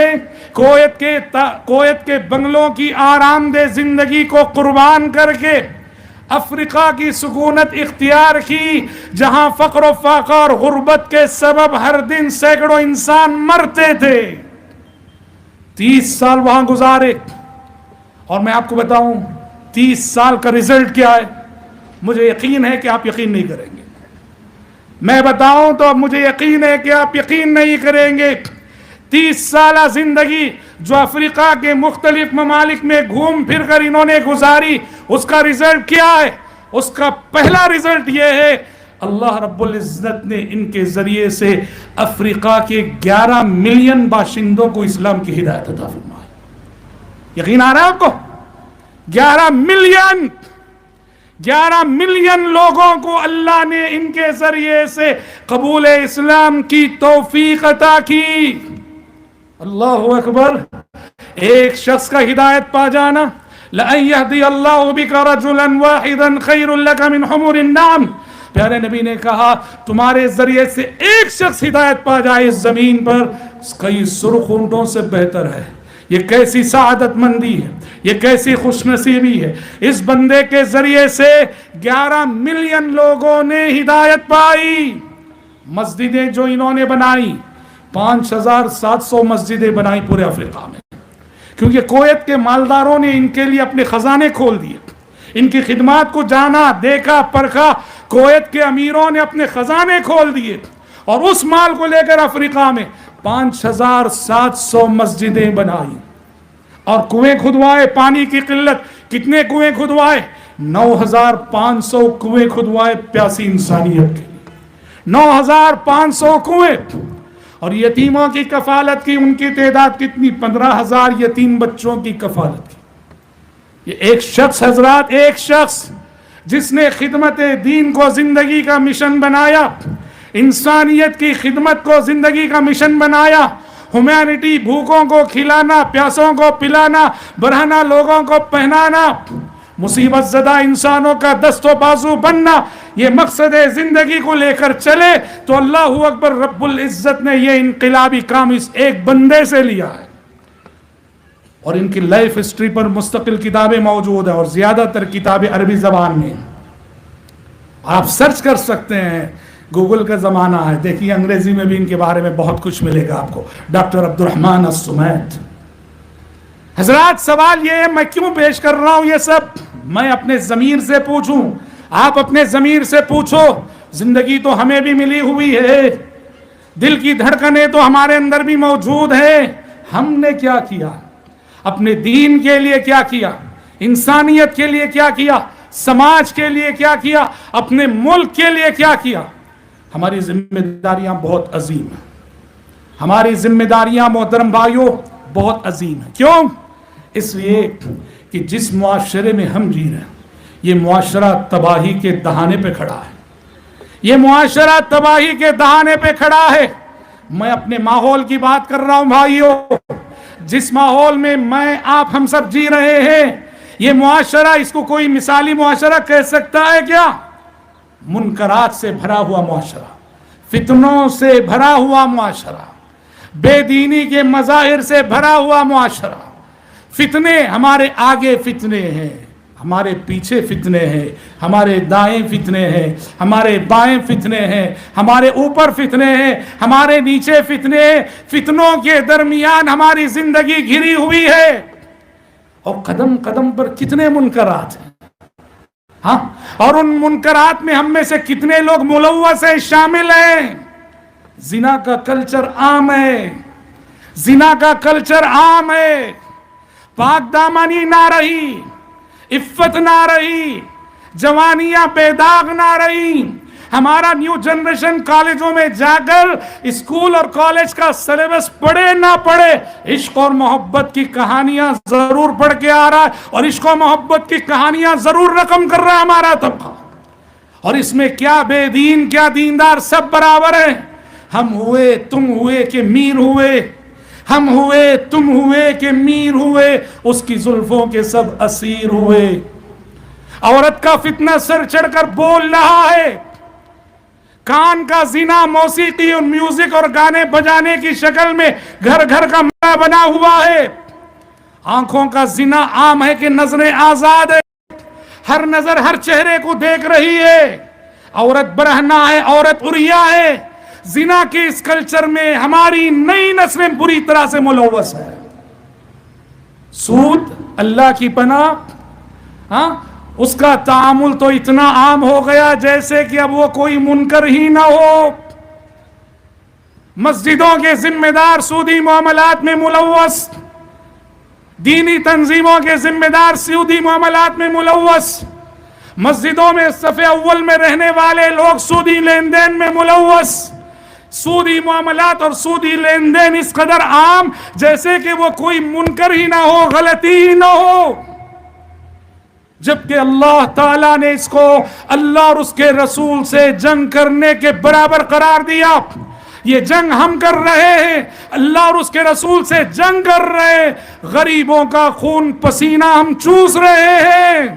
کویت کے بنگلوں کی آرام دہ زندگی کو قربان کر کے افریقہ کی سکونت اختیار کی، جہاں فقر و فاقہ اور غربت کے سبب ہر دن سینکڑوں انسان مرتے تھے۔ 30 سال وہاں گزارے، اور میں آپ کو بتاؤں 30 سال کا رزلٹ کیا ہے؟ مجھے یقین ہے کہ آپ یقین نہیں کریں گے۔ میں بتاؤں تو اب مجھے یقین ہے کہ آپ یقین نہیں کریں گے۔ 30 سالہ زندگی جو افریقہ کے مختلف ممالک میں گھوم پھر کر انہوں نے گزاری، اس کا رزلٹ کیا ہے؟ اس کا پہلا رزلٹ یہ ہے، اللہ رب العزت نے ان کے ذریعے سے افریقہ کے 11 ملین باشندوں کو اسلام کی ہدایت عطا فرمائی۔ یقین آ رہا ہے آپ کو؟ 11 ملین لوگوں کو اللہ نے ان کے ذریعے سے قبول اسلام کی توفیق عطا کی۔ اللہ اکبر۔ ایک شخص کا ہدایت پا جانا، لَأَن يَهْدِيَ اللَّهُ بِكَ رَجُلًا وَاحِدًا خَيْرٌ لَكَ مِنْ حُمُرِ النَّعَمِ۔ پیارے نبی نے کہا تمہارے ذریعے سے ایک شخص ہدایت پا جائے اس زمین پر، کئی سرخ اونٹوں سے بہتر ہے۔ یہ کیسی سعادت مندی ہے، یہ کیسی خوش نصیبی ہے۔ اس بندے کے ذریعے سے 11 ملین لوگوں نے ہدایت پائی۔ مسجدیں جو انہوں نے بنائی، 5700 مسجدیں بنائی پورے افریقہ میں، کیونکہ کویت کے مالداروں نے ان کے لیے اپنے خزانے کھول دیے، ان کی خدمات کو جانا، دیکھا، پرکھا۔ کویت کے امیروں نے اپنے خزانے کھول دیے، اور اس مال کو لے کر افریقہ میں 5700 مسجدیں بنائی اور کنویں کھدوائے. پانی کی قلت کتنے کنویں کھدوائے؟ 9500 کنویں کھدوائے پیاسی انسانیت کے. 9500 کنویں. اور یتیموں کی کفالت کی ان کی تعداد کتنی؟ 15000 یتیم بچوں کی کفالت کی. یہ ایک شخص حضرات، ایک شخص جس نے خدمت دین کو زندگی کا مشن بنایا، انسانیت کی خدمت کو زندگی کا مشن بنایا، ہیومینٹی، بھوکوں کو کھلانا، پیاسوں کو پلانا، برہنہ لوگوں کو پہنانا، مصیبت زدہ انسانوں کا دست و بازو بننا، یہ مقصد زندگی کو لے کر چلے تو اللہ اکبر، رب العزت نے یہ انقلابی کام اس ایک بندے سے لیا ہے. اور ان کی لائف ہسٹری پر مستقل کتابیں موجود ہیں اور زیادہ تر کتابیں عربی زبان میں. آپ سرچ کر سکتے ہیں، گوگل کا زمانہ ہے، دیکھیے انگریزی میں بھی ان کے بارے میں بہت کچھ ملے گا آپ کو. ڈاکٹر عبد الرحمن السمیت. حضرات سوال یہ ہے، میں کیوں پیش کر رہا ہوں یہ سب؟ میں اپنے ضمیر سے پوچھوں، آپ اپنے ضمیر سے پوچھو. زندگی تو ہمیں بھی ملی ہوئی ہے، دل کی دھڑکنیں تو ہمارے اندر بھی موجود ہے. ہم نے کیا کیا؟ اپنے دین کے لیے کیا کیا؟ انسانیت کے لیے کیا کیا؟ سماج کے لیے کیا کیا؟ اپنے ملک کے لیے کیا کیا؟ ہماری ذمہ داریاں بہت عظیم ہیں. ہماری ذمہ داریاں محترم بھائیوں بہت عظیم ہیں. کیوں؟ اس لیے کہ جس معاشرے میں ہم جی رہے ہیں یہ معاشرہ تباہی کے دہانے پہ کھڑا ہے. یہ معاشرہ تباہی کے دہانے پہ کھڑا ہے. میں اپنے ماحول کی بات کر رہا ہوں بھائیوں. جس ماحول میں میں آپ ہم سب جی رہے ہیں، یہ معاشرہ، اس کو کوئی مثالی معاشرہ کہہ سکتا ہے کیا؟ منکرات سے بھرا ہوا معاشرہ، فتنوں سے بھرا ہوا معاشرہ، بے دینی کے مظاہر سے بھرا ہوا معاشرہ. فتنے، ہمارے آگے فتنے ہیں، ہمارے پیچھے فتنے ہیں، ہمارے دائیں فتنے ہیں، ہمارے بائیں فتنے ہیں، ہمارے اوپر فتنے ہیں، ہمارے نیچے فتنے ہیں. فتنوں کے درمیان ہماری زندگی گھری ہوئی ہے اور قدم قدم پر کتنے منکرات ہیں. ہاں، اور ان منکرات میں ہم میں سے کتنے لوگ ملوث ہیں، شامل ہیں. زنا کا کلچر عام ہے، زنا کا کلچر عام ہے. پاک دامنی نہ رہی، عفت نہ رہی، جوانیاں بے داغ نہ رہی. ہمارا نیو جنریشن کالجوں میں جا کر اسکول اور کالج کا سلیبس پڑھے نہ پڑھے، عشق اور محبت کی کہانیاں ضرور پڑھ کے آ رہا ہے، اور عشق و محبت کی کہانیاں ضرور رقم کر رہا ہے ہمارا طبقہ. اور اس میں کیا بے دین کیا دیندار سب برابر ہیں. ہم ہوئے تم ہوئے کہ میر ہوئے، ہم ہوئے تم ہوئے کہ میر ہوئے، اس کی زلفوں کے سب اسیر ہوئے. عورت کا فتنہ سر چڑھ کر بول رہا ہے. کان کا زنا موسیقی اور میوزک اور گانے بجانے کی شکل میں گھر گھر کا مسئلہ بنا ہوا ہے. آنکھوں کا زنا عام ہے کہ نظریں آزاد ہے، ہر نظر ہر چہرے کو دیکھ رہی ہے. عورت برہنہ ہے، عورت عریہ ہے. زنا کے اس کلچر میں ہماری نئی نسلیں بری طرح سے ملوث ہے. سود، اللہ کی پناہ، ہاں، اس کا تعامل تو اتنا عام ہو گیا جیسے کہ اب وہ کوئی منکر ہی نہ ہو. مسجدوں کے ذمہ دار سودی معاملات میں ملوث، دینی تنظیموں کے ذمہ دار سودی معاملات میں ملوث، مسجدوں میں صف اول میں رہنے والے لوگ سودی لین دین میں ملوث. سودی معاملات اور سودی لین دین اس قدر عام جیسے کہ وہ کوئی منکر ہی نہ ہو، غلطی ہی نہ ہو. جبکہ اللہ تعالیٰ نے اس کو اللہ اور اس کے رسول سے جنگ کرنے کے برابر قرار دیا. یہ جنگ ہم کر رہے ہیں، اللہ اور اس کے رسول سے جنگ کر رہے ہیں. غریبوں کا خون پسینہ ہم چوس رہے ہیں،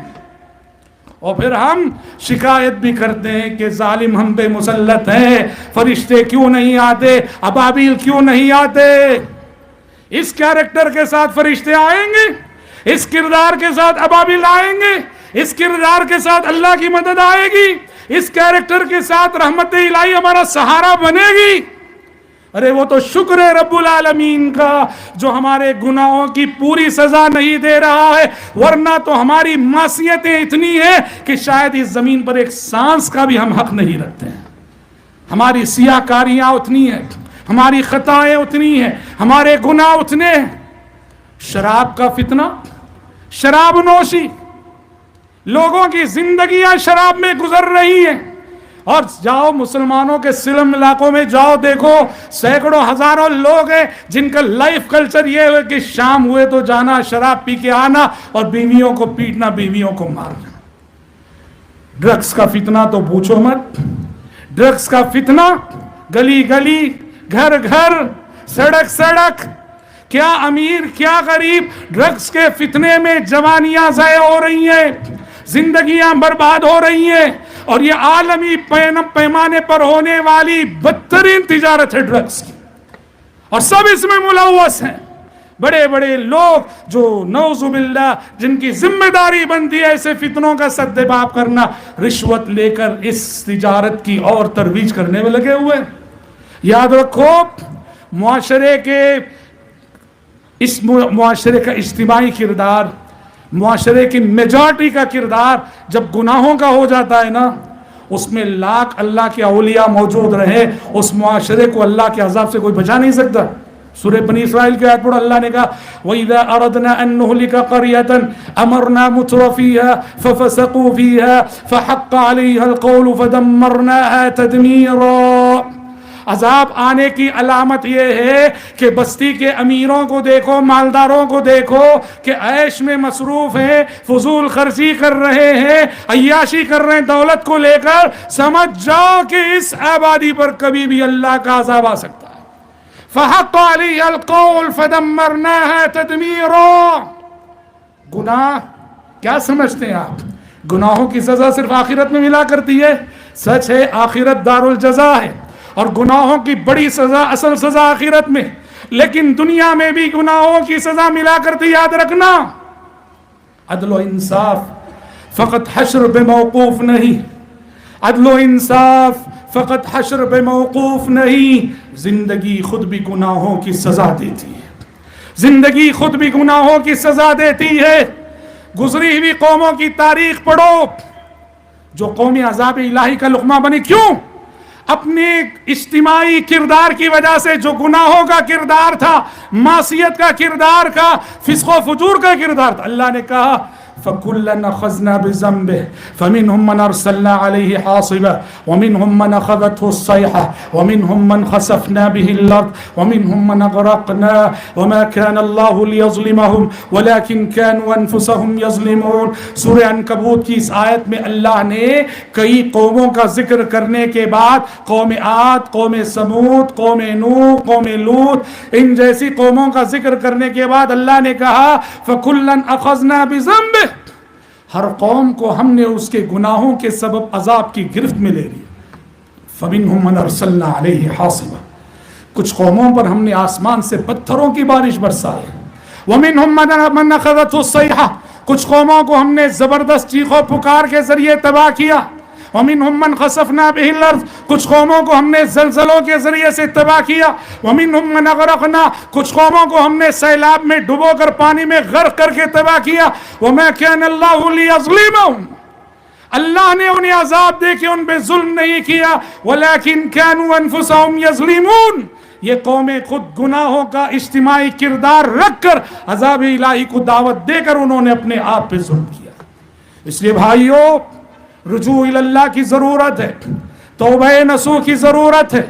اور پھر ہم شکایت بھی کرتے ہیں کہ ظالم ہم پہ مسلط ہیں، فرشتے کیوں نہیں آتے، ابابیل کیوں نہیں آتے. اس کیریکٹر کے ساتھ فرشتے آئیں گے، اس کردار کے ساتھ ابابیل آئیں گے، اس کردار کے ساتھ اللہ کی مدد آئے گی، اس کیریکٹر کے ساتھ رحمت الہی ہمارا سہارا بنے گی. ارے وہ تو شکر ہے رب العالمین کا جو ہمارے گناہوں کی پوری سزا نہیں دے رہا ہے، ورنہ تو ہماری معصیتیں اتنی ہیں کہ شاید اس زمین پر ایک سانس کا بھی ہم حق نہیں رکھتے ہیں. ہماری سیاہ کاریاں اتنی ہیں، ہماری خطائیں اتنی ہیں، ہمارے گناہ اتنے ہیں۔ شراب کا فتنہ، شراب نوشی، لوگوں کی زندگیاں شراب میں گزر رہی ہیں۔ اور جاؤ مسلمانوں کے سلم علاقوں میں جاؤ، دیکھو سینکڑوں ہزاروں لوگ ہیں جن کا لائف کلچر یہ ہے کہ شام ہوئے تو جانا، شراب پی کے آنا اور بیویوں کو پیٹنا، بیویوں کو مارنا۔ ڈرگس کا فتنہ تو پوچھو مت، ڈرگس کا فتنہ گلی گلی، گھر گھر، سڑک سڑک، کیا امیر کیا غریب، ڈرگس کے فتنے میں جوانیاں ضائع ہو رہی ہیں، زندگیاں برباد ہو رہی ہیں، اور یہ عالمی پیمانے پر ہونے والی بدترین تجارت ہے ڈرگس کی، اور سب اس میں ملوث ہیں۔ بڑے بڑے لوگ جو نعوذ باللہ جن کی ذمہ داری بنتی ہے ایسے فتنوں کا سدباب کرنا، رشوت لے کر اس تجارت کی اور ترویج کرنے میں لگے ہوئے ہیں۔ یاد رکھو، معاشرے کا اجتماعی کردار، معاشرے کی میجارٹی کا کردار جب گناہوں کا ہو جاتا ہے نا، اس میں لاکھ اللہ کے اولیاء موجود رہے، اس معاشرے کو اللہ کے عذاب سے کوئی بچا نہیں سکتا۔ سورہ بنی اسرائیل کی آیت پڑھو، اللہ نے کہا وَإِذَا أَرَدْنَا أَن نُهْلِكَ قَرْيَةً أَمَرْنَا مُتْرَ فِيهَا فَفَسَقُوا فِيهَا فَحَقَّ عَلَيْهَا الْقَوْلُ فَدَمَّرْنَاهَا تَدْمِيرًا۔ عذاب آنے کی علامت یہ ہے کہ بستی کے امیروں کو دیکھو، مالداروں کو دیکھو کہ عیش میں مصروف ہیں، فضول خرچی کر رہے ہیں، عیاشی کر رہے ہیں دولت کو لے کر، سمجھ جاؤ کہ اس آبادی پر کبھی بھی اللہ کا عذاب آ سکتا ہے۔ فَحَقَّ عَلَيْهَا الْقَوْلُ فَدَمَّرْنَاهَا تَدْمِيرًا۔ گناہ کیا سمجھتے ہیں آپ؟ گناہوں کی سزا صرف آخرت میں ملا کرتی ہے؟ سچ ہے، آخرت دار الجزا ہے، اور گناہوں کی بڑی سزا، اصل سزا آخرت میں، لیکن دنیا میں بھی گناہوں کی سزا ملا کرتی، یاد رکھنا۔ عدل و انصاف فقط حشر پہ موقوف نہیں، عدل و انصاف فقط حشر پہ موقوف نہیں، زندگی خود بھی گناہوں کی سزا دیتی ہے، زندگی خود بھی گناہوں کی سزا دیتی ہے۔ گزری ہوئی قوموں کی تاریخ پڑھو، جو قومی عذاب الہی کا لقمہ بنی، کیوں؟ اپنے اجتماعی کردار کی وجہ سے، جو گناہوں کا کردار تھا، معصیت کا کردار کا، فسق و فجور کا کردار تھا، اللہ نے کہا فَكُلًّا أَخَذْنَا بِذَنبِهِ فَمِنْهُمْ مَنْ أَرْسَلْنَا عَلَيْهِ حَاصِبًا وَمِنْهُمْ مَنْ أَخَذَتْهُ الصَّيْحَةُ وَمِنْهُمْ مَنْ خَسَفْنَا بِهِ الْأَرْضَ وَمِنْهُمْ مَنْ أَغْرَقْنَا وَمَا كَانَ اللَّهُ لِيَظْلِمَهُمْ وَلَكِنْ كَانُوا أَنفُسَهُمْ يَظْلِمُونَ۔ سورہ عنکبوت کی اس آیت میں اللہ نے کئی قوموں کا ذکر کرنے کے بعد قوم عاد، قوم سمود، قوم نوح، قوم لوط، ان جیسی قوموں کا ذکر کرنے کے بعد اللہ نے کہا فَكُلًّا أَخَذْنَا بِذَنبِهِ، ہر قوم کو ہم نے اس کے گناہوں کے سبب عذاب کی گرفت میں لے لیا۔ فَمِنْهُمْ مَنْ أَرْسَلْنَا عَلَيْهِ حَاصِبًا، کچھ قوموں پر ہم نے آسمان سے پتھروں کی بارش برسائے۔ وَمِنْهُمْ مَنْ أَخَذَتْهُ الصَّيْحَةُ، کچھ قوموں کو ہم نے زبردست چیخ و پکار کے ذریعے تباہ کیا۔ وَمِنْهُمْ مَنْ خَسَفْنَا بِهِ الْأَرْضَ، کچھ قوموں کو ہم نے زلزلوں کے ذریعے سے تباہ کیا۔ وَمِنْهُمْ مَنْ أَغْرَقْنَا، کچھ قوموں کو ہم نے سیلاب میں ڈبو کر پانی میں غرق کر کے تباہ کیا۔ وَمَا كَانَ اللَّهُ لِيَظْلِمَهُمْ، اللہ نے انہیں عذاب دے کے ان پہ ظلم نہیں کیا، وَلَكِنْ كَانُوا أَنفُسَهُمْ يَظْلِمُونَ، یہ قومیں خود گناہوں کا اجتماعی کردار رکھ کر عذاب الہی کو دعوت دے کر انہوں نے اپنے آپ پہ ظلم کیا۔ اس لیے بھائیو، رجوع اللہ کی ضرورت ہے، توبہ نصوح کی ضرورت ہے،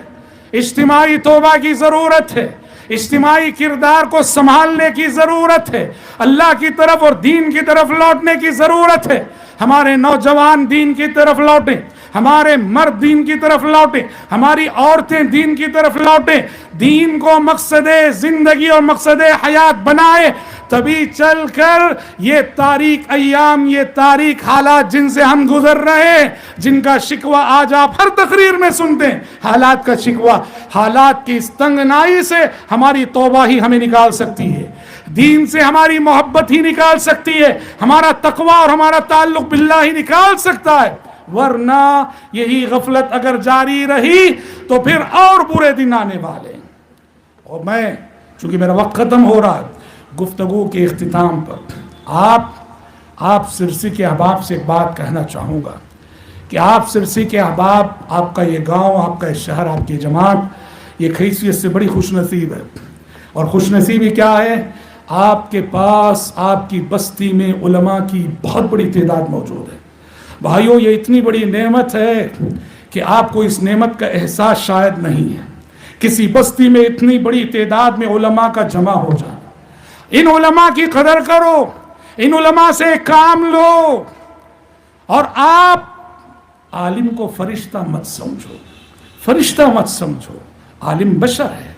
اجتماعی توبہ کی ضرورت ہے، اجتماعی کردار کو سنبھالنے کی ضرورت ہے، اللہ کی طرف اور دین کی طرف لوٹنے کی ضرورت ہے۔ ہمارے نوجوان دین کی طرف لوٹیں، ہمارے مرد دین کی طرف لوٹیں، ہماری عورتیں دین کی طرف لوٹیں، دین کو مقصد زندگی اور مقصد حیات بنائے، تبھی چل کر یہ تاریک ایام، یہ تاریک حالات جن سے ہم گزر رہے ہیں، جن کا شکوہ آج آپ ہر تقریر میں سنتے ہیں، حالات کا شکوہ، حالات کی اس تنگنائی سے ہماری توبہ ہی ہمیں نکال سکتی ہے، دین سے ہماری محبت ہی نکال سکتی ہے، ہمارا تقوی اور ہمارا تعلق باللہ ہی نکال سکتا ہے، ورنہ یہی غفلت اگر جاری رہی تو پھر اور برے دن آنے والے ہیں۔ اور میں چونکہ میرا وقت ختم ہو رہا ہے، گفتگو کے اختتام پر آپ سرسی کے احباب سے ایک بات کہنا چاہوں گا کہ آپ سرسی کے احباب، آپ کا یہ گاؤں، آپ کا یہ شہر، آپ کی جماعت، ایک حیثیت سے بڑی خوش نصیب ہے. اور خوش نصیبی کیا ہے؟ آپ کے پاس آپ کی بستی میں علماء کی بہت بڑی تعداد موجود ہے. بھائیوں، یہ اتنی بڑی نعمت ہے کہ آپ کو اس نعمت کا احساس شاید نہیں ہے. کسی بستی میں اتنی بڑی تعداد میں علماء کا جمع ہو جانا. ان علماء کی قدر کرو، ان علماء سے کام لو. اور آپ عالم کو فرشتہ مت سمجھو، فرشتہ مت سمجھو. عالم بشر ہے،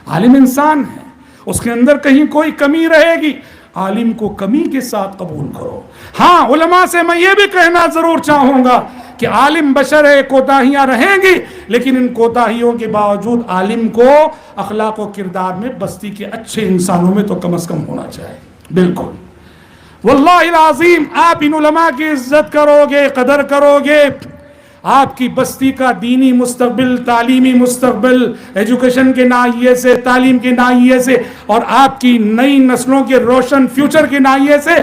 عالم انسان ہے، اس کے اندر کہیں کوئی کمی رہے گی، عالم کو کمی کے ساتھ قبول کرو. ہاں، علماء سے میں یہ بھی کہنا ضرور چاہوں گا کہ عالم بشر ہے، کوتاہیاں رہیں گی، لیکن ان کوتاہیوں کے باوجود عالم کو اخلاق و کردار میں بستی کے اچھے انسانوں میں تو کم از کم ہونا چاہیے. بالکل، واللہ العظیم آپ ان علماء کی عزت کرو گے، قدر کرو گے، آپ کی بستی کا دینی مستقبل، تعلیمی مستقبل، ایجوکیشن کے ناحیے سے، تعلیم کے ناحیے سے، اور آپ کی نئی نسلوں کے روشن فیوچر کے ناحیے سے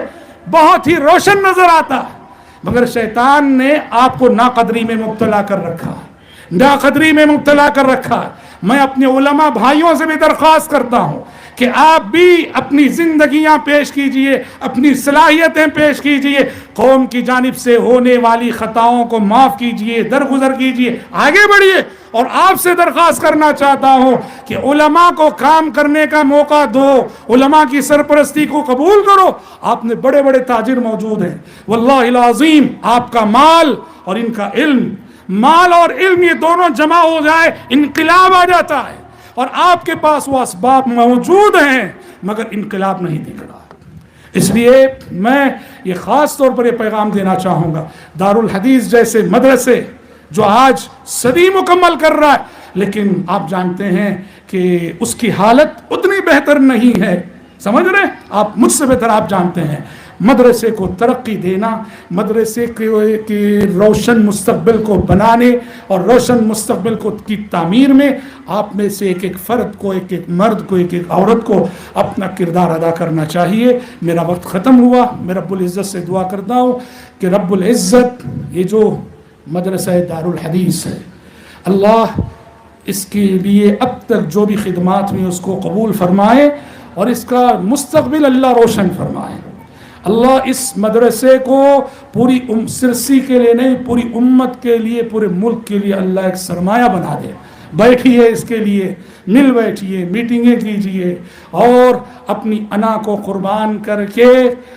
بہت ہی روشن نظر آتا ہے. مگر شیطان نے آپ کو ناقدری میں مبتلا کر رکھا ہے، ناقدری میں مبتلا کر رکھا ہے. میں اپنے علماء بھائیوں سے بھی درخواست کرتا ہوں کہ آپ بھی اپنی زندگیاں پیش کیجئے، اپنی صلاحیتیں پیش کیجئے، قوم کی جانب سے ہونے والی خطاؤں کو معاف کیجئے، درگزر کیجئے، آگے بڑھیے. اور آپ سے درخواست کرنا چاہتا ہوں کہ علماء کو کام کرنے کا موقع دو، علماء کی سرپرستی کو قبول کرو. آپ نے بڑے بڑے تاجر موجود ہیں، واللہ العظیم آپ کا مال اور ان کا علم، مال اور علم یہ دونوں جمع ہو جائے انقلاب آ جاتا ہے. اور آپ کے پاس وہ اسباب موجود ہیں مگر انقلاب نہیں دکھ رہا. اس لیے میں یہ خاص طور پر یہ پیغام دینا چاہوں گا، دارالحدیث جیسے مدرسے جو آج صدی مکمل کر رہا ہے، لیکن آپ جانتے ہیں کہ اس کی حالت اتنی بہتر نہیں ہے. سمجھ رہے ہیں آپ؟ مجھ سے بہتر آپ جانتے ہیں. مدرسے کو ترقی دینا، مدرسے کے روشن مستقبل کو بنانے اور روشن مستقبل کو کی تعمیر میں آپ میں سے ایک ایک فرد کو، ایک ایک مرد کو، ایک ایک عورت کو اپنا کردار ادا کرنا چاہیے. میرا وقت ختم ہوا. میں رب العزت سے دعا کرتا ہوں کہ رب العزت یہ جو مدرسہ دارالحدیث ہے، اللہ اس کے لیے اب تک جو بھی خدمات ہوئی اس کو قبول فرمائے اور اس کا مستقبل اللہ روشن فرمائے. اللہ اس مدرسے کو پوری سرسی کے لیے نہیں، پوری امت کے لیے، پورے ملک کے لیے اللہ ایک سرمایہ بنا دے. بیٹھیے، اس کے لیے مل بیٹھیے، میٹنگیں کیجئے اور اپنی انا کو قربان کر کے،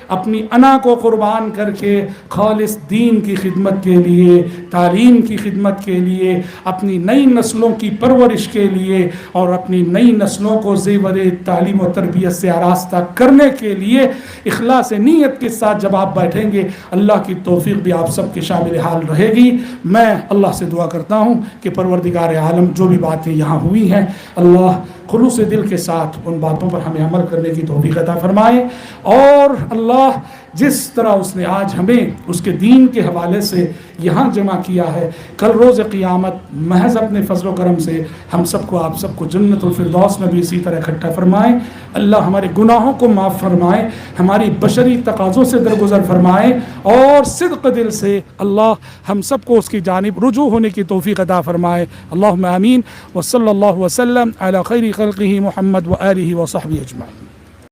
اپنی انا کو قربان کر کے خالص دین کی خدمت کے لیے، تعلیم کی خدمت کے لیے، اپنی نئی نسلوں کی پرورش کے لیے اور اپنی نئی نسلوں کو زیور تعلیم و تربیت سے آراستہ کرنے کے لیے اخلاص نیت کے ساتھ جب آپ بیٹھیں گے، اللہ کی توفیق بھی آپ سب کے شامل حال رہے گی. میں اللہ سے دعا کرتا ہوں کہ پروردگار عالم جو بھی باتیں یہاں ہوئی ہیں، اللہ خلوص دل کے ساتھ ان باتوں پر ہمیں عمل کرنے کی توفیق عطا فرمائے. اور اللہ جس طرح اس نے آج ہمیں اس کے دین کے حوالے سے یہاں جمع کیا ہے، کل روز قیامت محض اپنے فضل و کرم سے ہم سب کو، آپ سب کو جنت الفردوس میں بھی اسی طرح اکٹھا فرمائے. اللہ ہمارے گناہوں کو معاف فرمائے، ہماری بشری تقاضوں سے درگزر فرمائے اور صدق دل سے اللہ ہم سب کو اس کی جانب رجوع ہونے کی توفیق عطا فرمائے. اللہم آمین. وصلی اللہ وسلم علی خیر خلقہ محمد و آلہ و صحبہ اجمعین.